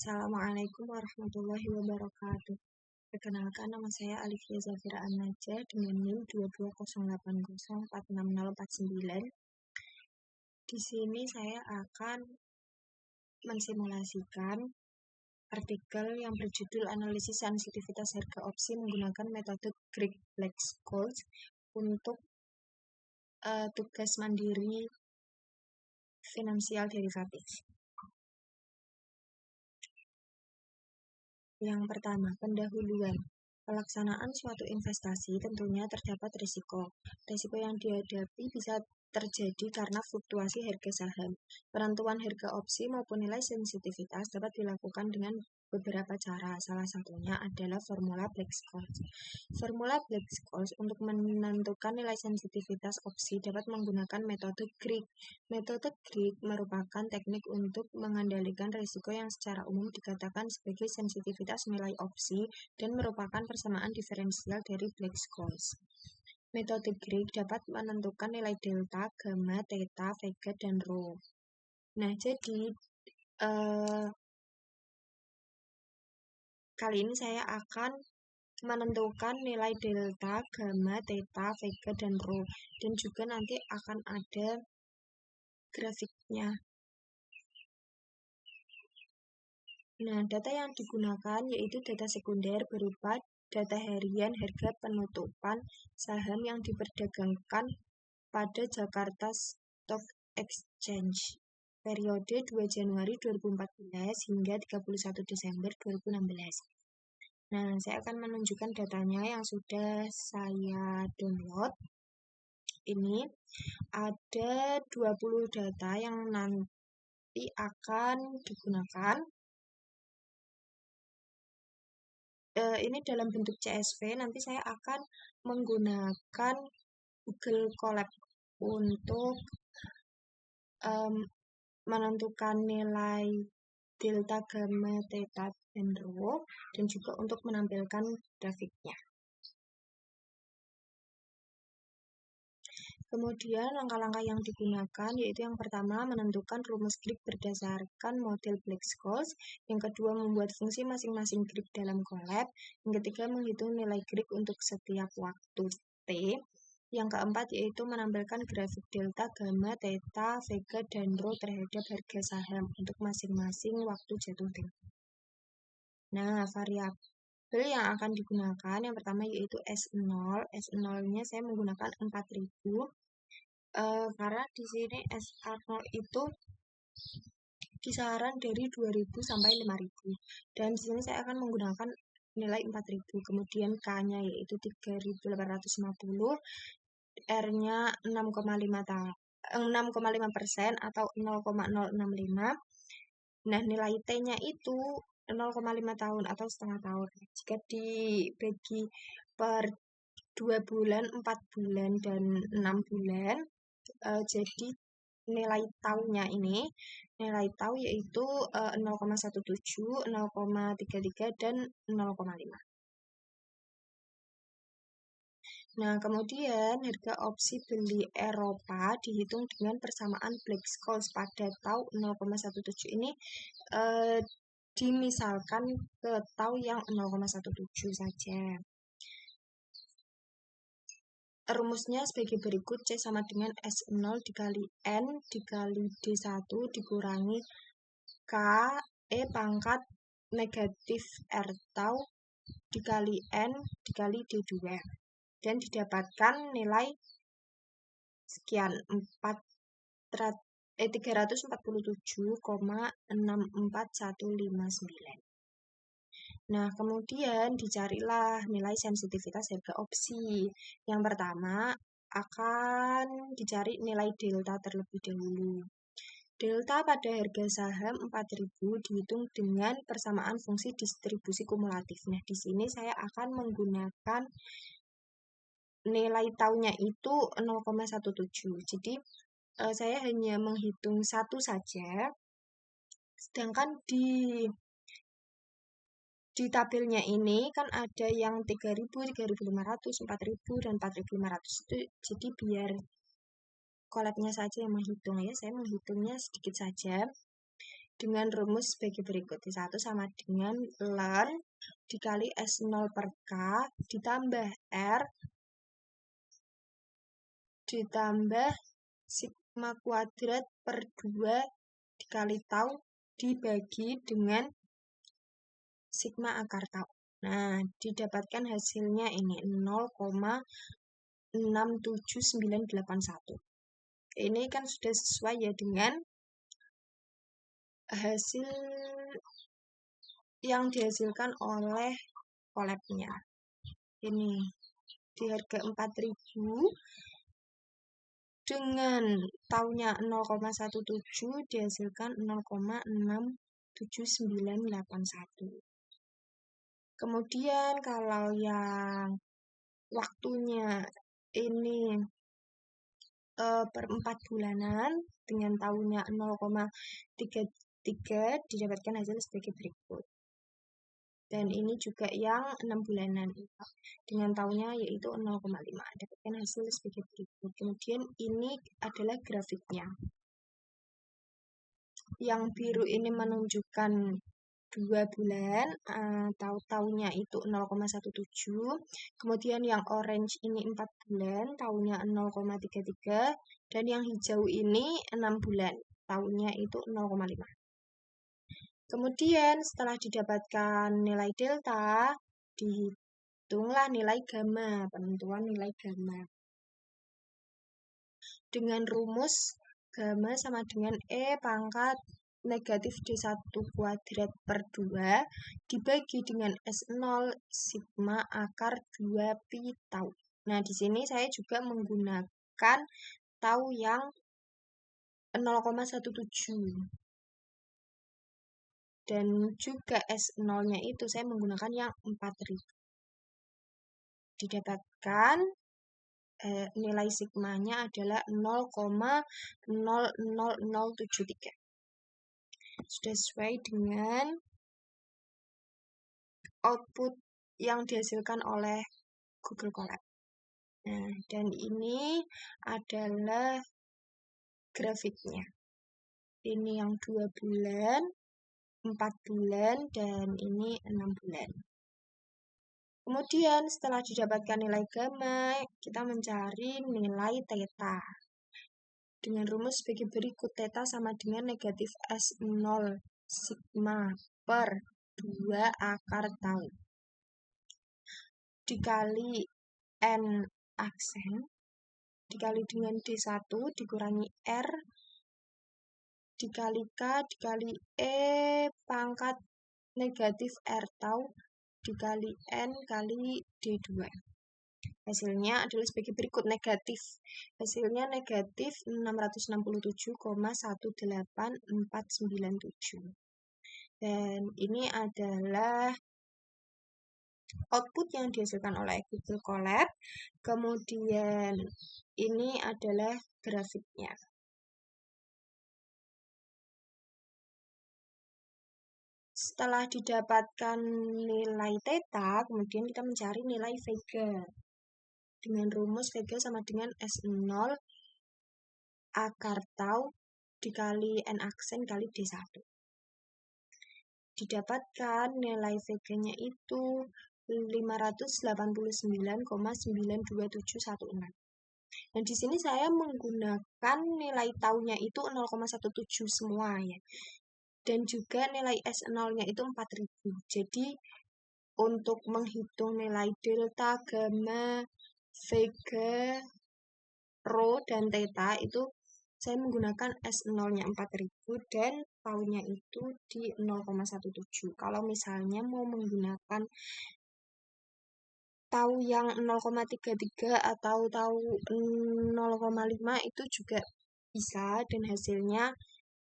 Assalamualaikum warahmatullahi wabarakatuh. Perkenalkan, nama saya Alifia Zafira An-Najah dengan NIM 22080466049. Di sini saya akan mensimulasikan artikel yang berjudul Analisis Sensitivitas Harga Opsi menggunakan metode Greig-Black-Scholes untuk tugas mandiri finansial derivatif. Yang pertama, pendahuluan. Pelaksanaan suatu investasi tentunya terdapat risiko. Risiko yang dihadapi bisa terjadi karena fluktuasi harga saham. Penentuan harga opsi maupun nilai sensitivitas dapat dilakukan dengan beberapa cara. Salah satunya adalah formula Black-Scholes. Formula Black-Scholes untuk menentukan nilai sensitivitas opsi dapat menggunakan metode Greig. Metode Greig merupakan teknik untuk mengendalikan risiko yang secara umum dikatakan sebagai sensitivitas nilai opsi dan merupakan persamaan diferensial dari Black-Scholes. Metode Greig dapat menentukan nilai delta, gamma, theta, vega, dan rho. Nah, jadi kali ini saya akan menentukan nilai delta, gamma, theta, vega, dan rho. Dan juga nanti akan ada grafiknya. Nah, data yang digunakan yaitu data sekunder berupa data harian harga penutupan saham yang diperdagangkan pada Jakarta Stock Exchange periode 2 Januari 2014 hingga 31 Desember 2016. Nah, saya akan menunjukkan datanya yang sudah saya download. Ini ada 20 data yang nanti akan digunakan. Ini dalam bentuk CSV, nanti saya akan menggunakan Google Colab untuk menentukan nilai delta, gamma, theta, dan rho, dan juga untuk menampilkan grafiknya. Kemudian langkah-langkah yang digunakan yaitu yang pertama menentukan rumus Greig berdasarkan model Black-Scholes, yang kedua membuat fungsi masing-masing Greig dalam Colab, yang ketiga menghitung nilai Greig untuk setiap waktu T, yang keempat yaitu menampilkan grafik delta, gamma, theta, vega, dan rho terhadap harga saham untuk masing-masing waktu jatuh tempo. Nah, variabel yang akan digunakan yang pertama yaitu S0. S0-nya saya menggunakan 4000 karena di sini SR0 itu kisaran dari 2000 sampai 5000. Dan di sini saya akan menggunakan nilai 4000. Kemudian K-nya yaitu 3850, R-nya 6,5% atau 0,065. Nah, nilai T-nya itu 0,5 tahun atau setengah tahun. Jika dibagi per 2 bulan, 4 bulan, dan 6 bulan, jadi nilai taunya ini, nilai tau yaitu 0,17, 0,33, dan 0,5. Nah, kemudian harga opsi beli Eropa dihitung dengan persamaan Black-Scholes pada tau 0,17 ini dimisalkan ke tau yang 0,17 saja. Rumusnya sebagai berikut, C sama dengan S0 dikali N dikali D1 dikurangi K E pangkat negatif R tau dikali N dikali D2. Dan didapatkan nilai sekian 347,64159. Nah, kemudian dicarilah nilai sensitivitas harga opsi. Yang pertama akan dicari nilai delta terlebih dahulu. Delta pada harga saham 4000 dihitung dengan persamaan fungsi distribusi kumulatif. Nah, di sini saya akan menggunakan nilai taunya itu 0,17. Jadi saya hanya menghitung satu saja. Sedangkan di tabelnya ini kan ada yang 3000, 3500, 4000, dan 4500. Itu jadi biar Colabnya saja yang menghitung ya. Saya menghitungnya sedikit saja. dengan rumus sebagai berikut. T1 sama dengan ln dikali S0 per K ditambah R ditambah sigma kuadrat per 2 dikali tau dibagi dengan sigma akar tau. Nah, didapatkan hasilnya ini 0,67981. Ini kan sudah sesuai ya dengan hasil yang dihasilkan oleh kolabnya. Ini di harga 4.000 dengan taunya 0,17 dihasilkan 0,67981. Kemudian kalau yang waktunya ini per 4 bulanan dengan taunya 0,33 didapatkan hasil sebagai berikut. Dan ini juga yang 6 bulanan dengan taunya yaitu 0,5 dapatkan hasil sebagai berikut. Kemudian ini adalah grafiknya. Yang biru ini menunjukkan 2 bulan, taunya itu 0,17. Kemudian yang orange ini 4 bulan, taunya 0,33. Dan yang hijau ini 6 bulan, taunya itu 0,5. Kemudian setelah didapatkan nilai delta, dihitunglah nilai gamma, penentuan nilai gamma. Dengan rumus gamma sama dengan E pangkat negatif D1 kuadrat per 2 dibagi dengan S0 sigma akar 2 pi tau. Nah, di sini saya juga menggunakan tau yang 0,17. Dan juga S0-nya itu saya menggunakan yang 4.000. Didapatkan nilai sigmanya adalah 0,00073. Sudah sesuai dengan output yang dihasilkan oleh Google Colab. Nah, dan ini adalah grafiknya. Ini yang 2 bulan, 4 bulan, dan ini 6 bulan. Kemudian setelah didapatkan nilai gamma, kita mencari nilai theta. Dengan rumus sebagai berikut, theta sama dengan negatif S0 sigma per 2 akar tau dikali N aksen dikali dengan D1 dikurangi R dikali K dikali E pangkat negatif R tau dikali N kali D2. Hasilnya adalah sebagai berikut, negatif. Hasilnya negatif 667,18497. Dan ini adalah output yang dihasilkan oleh Google Colab. Kemudian ini adalah grafiknya. Setelah didapatkan nilai theta, kemudian kita mencari nilai vega. Dengan rumus vega sama dengan S0 akar tau dikali N aksen kali D1. Didapatkan nilai vega-nya itu 589,92716. Dan di sini saya menggunakan nilai taunya itu 0,17 semua ya. Dan juga nilai S0-nya itu 4.000. Jadi untuk menghitung nilai delta, gamma, vega, rho, dan theta itu saya menggunakan S0-nya 4.000 dan taunya itu di 0,17. Kalau misalnya mau menggunakan tau yang 0,33 atau tau 0,5 itu juga bisa dan hasilnya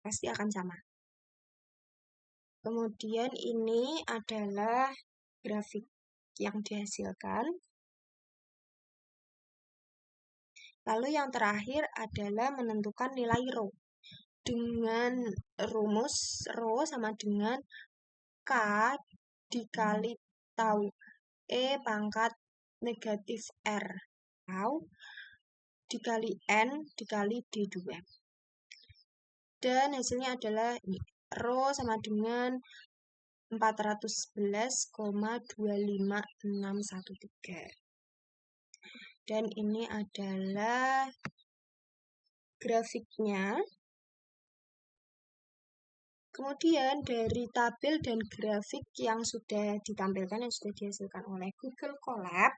pasti akan sama. Kemudian ini adalah grafik yang dihasilkan. Lalu yang terakhir adalah menentukan nilai rho. Dengan rumus rho sama dengan K dikali tau E pangkat negatif R tau dikali N dikali D2. Dan hasilnya adalah ini, Rho sama dengan 411,25613. Dan ini adalah grafiknya. Kemudian dari tabel dan grafik yang sudah ditampilkan, yang sudah dihasilkan oleh Google Colab,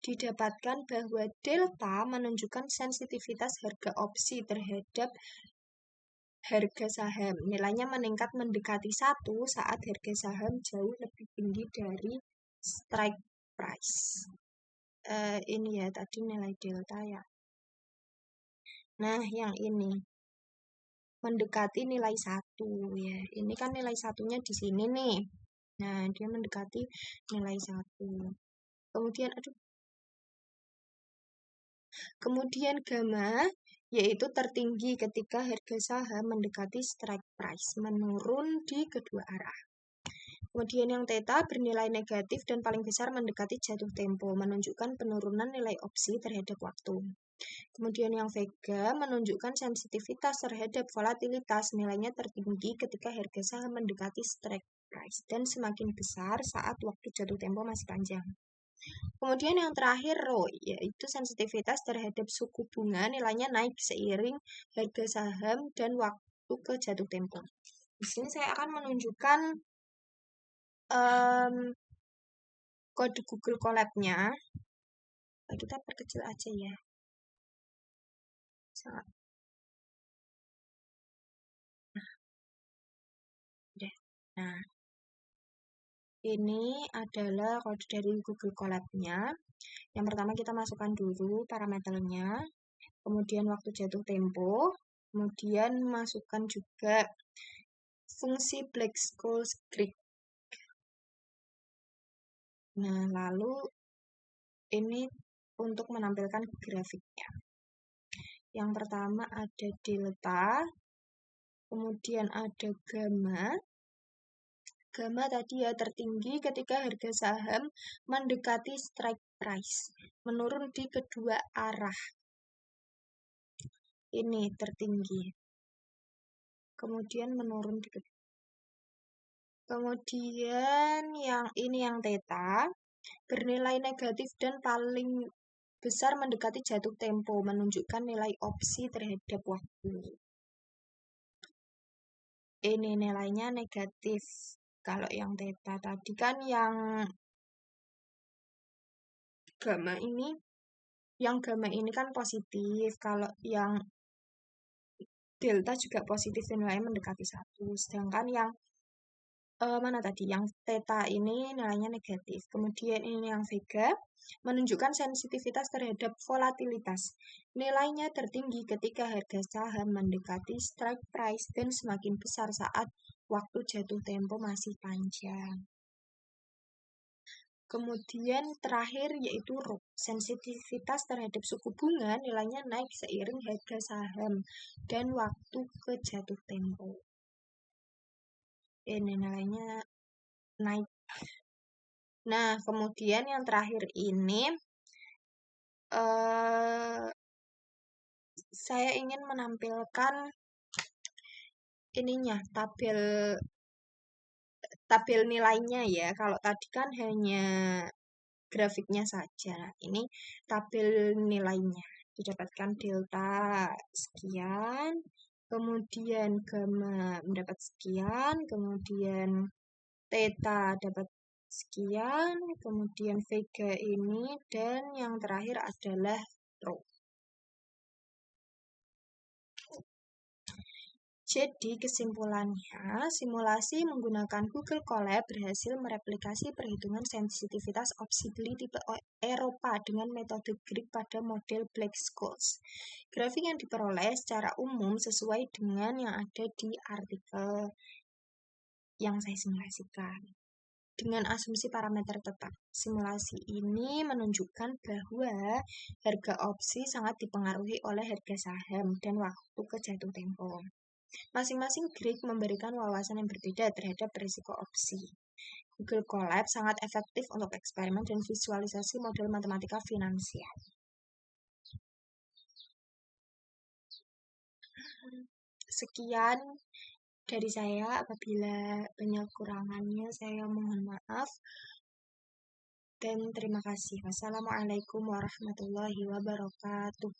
didapatkan bahwa delta menunjukkan sensitivitas harga opsi terhadap harga saham. Nilainya meningkat mendekati 1 saat harga saham jauh lebih tinggi dari strike price. Ini ya tadi nilai delta ya. Nah, yang ini mendekati nilai 1 ya. Ini kan nilai satunya di sini nih. Nah, dia mendekati nilai 1. Kemudian gamma yaitu tertinggi ketika harga saham mendekati strike price, menurun di kedua arah. Kemudian yang theta bernilai negatif dan paling besar mendekati jatuh tempo, menunjukkan penurunan nilai opsi terhadap waktu. Kemudian yang vega menunjukkan sensitivitas terhadap volatilitas, nilainya tertinggi ketika harga saham mendekati strike price dan semakin besar saat waktu jatuh tempo masih panjang. Kemudian yang terakhir Rho, yaitu sensitivitas terhadap suku bunga, nilainya naik seiring harga saham dan waktu ke jatuh tempo. Di sini saya akan menunjukkan kode Google Colab-nya. Kita perkecil aja ya. Sangat. Nah, ini adalah kode dari Google Colab-nya. Yang pertama kita masukkan dulu parameternya, kemudian waktu jatuh tempo, kemudian masukkan juga fungsi Black-Scholes Greek. Nah, lalu ini untuk menampilkan grafiknya. Yang pertama ada delta, kemudian ada gamma. Gamma tadi ya tertinggi ketika harga saham mendekati strike price, menurun di kedua arah. Ini tertinggi. Kemudian menurun di kedua. Kemudian yang ini yang theta bernilai negatif dan paling besar mendekati jatuh tempo, menunjukkan nilai opsi terhadap waktu. Ini nilainya negatif. Kalau yang theta tadi kan yang gamma ini kan positif. Kalau yang delta juga positif dan nilainya mendekati 1. Sedangkan yang mana tadi? Yang theta ini nilainya negatif. Kemudian ini yang vega menunjukkan sensitivitas terhadap volatilitas. Nilainya tertinggi ketika harga saham mendekati strike price dan semakin besar saat waktu jatuh tempo masih panjang. Kemudian terakhir yaitu Rho, sensitivitas terhadap suku bunga nilainya naik seiring harga saham dan waktu ke jatuh tempo. Ini nilainya naik. Nah, kemudian yang terakhir ini saya ingin menampilkan ininya tabel nilainya ya. Kalau tadi kan hanya grafiknya saja. Ini tabel nilainya. Didapatkan delta sekian, kemudian gamma mendapat sekian, kemudian theta dapat sekian, kemudian vega ini, dan yang terakhir adalah Rho. Jadi kesimpulannya, simulasi menggunakan Google Colab berhasil mereplikasi perhitungan sensitivitas opsi beli tipe Eropa dengan metode Greek pada model Black-Scholes. Grafik yang diperoleh secara umum sesuai dengan yang ada di artikel yang saya simulasikan. Dengan asumsi parameter tetap, simulasi ini menunjukkan bahwa harga opsi sangat dipengaruhi oleh harga saham dan waktu ke jatuh tempo. Masing-masing Greek memberikan wawasan yang berbeda terhadap risiko opsi. Google Colab sangat efektif untuk eksperimen dan visualisasi model matematika finansial. Sekian Dari saya, apabila banyak kurangannya, saya mohon maaf dan terima kasih. Wassalamualaikum warahmatullahi wabarakatuh.